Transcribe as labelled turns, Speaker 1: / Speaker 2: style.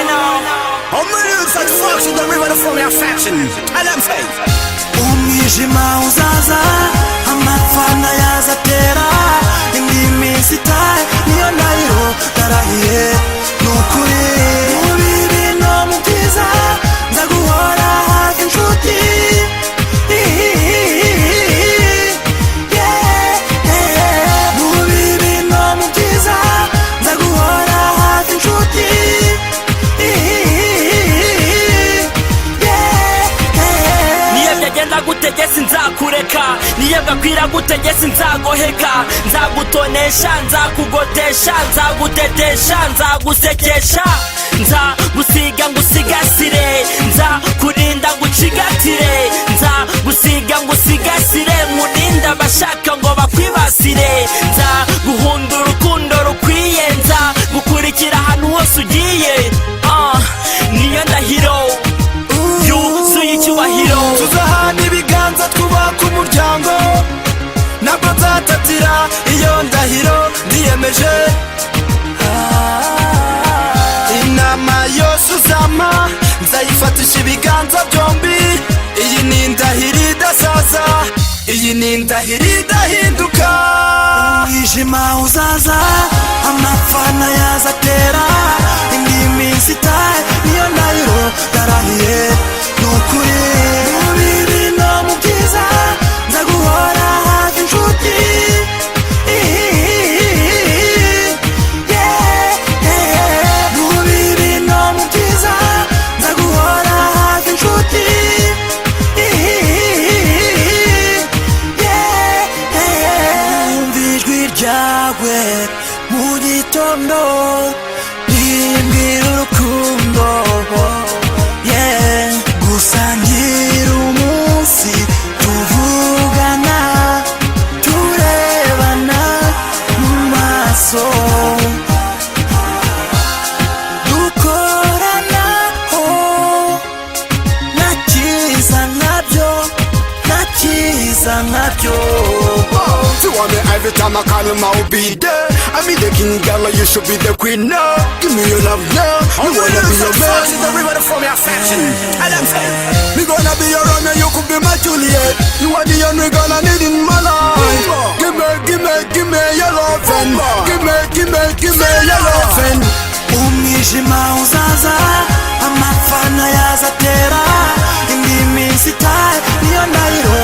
Speaker 1: I'm real satisfaction, the river from your affection. Tell them say
Speaker 2: umwijima uzaza amapfana yazatera indimi zitaye niyo ndahiro ndarahiye nukuri mu bibi no mu byiza nzaguhora hafi inshuti mu bibi no mu byiza nzaguhora hafi inshuti
Speaker 3: Genda gutegesi nzakureka niyo gakwira gutegesi nzagoheka nzagutonesha nzakugotesha nzagutetesha nzagusekesha nzagusiga ngusigasire nzakurinda ngucigatire nzagusiga ngusigasire nkurinda abashaka ngo bakwibasire nzaguhunda urukundo rukwiye nzagukurikira ahantu hose ugiye niyo ndahiro yuzuye icyubahiro
Speaker 2: tuzahana ibiganza twubaka umuryango ntabwo nzatatira iyo ndahiro ndiyemeje inama yose uzama nzayifatisha ibiganza byombi iyi ni indahiro idasaza iyi ni indahiro idahinduka umwijima uzaza amapfana yazatera indimi zitaye niyo ndahiro ndarahiye nukuri mu bibi no mu byiza nzaguhora hafi inshuti mu bibi no mu byiza nzaguhora hafi inshuti numva ijwi ryawe mu gitondo rimbwira urukundo gusangira umunsi tuvugana turebana mu maso dukoranaho ntakiza nkabyo ntakiza nkabyo
Speaker 1: you want me every time I call him, I'll be there. I be the king, girl, you should be the queen now. Give me your love now. You wanna be your man. The river from your affection. Tell them say me gonna be your Romeo, you could be my Juliet. You are the only girl I need in my life. Give me your lovin'. Give me your lovin'.
Speaker 2: umwijima uzaza amapfana yazatera indimi zitaye niyo ndahiro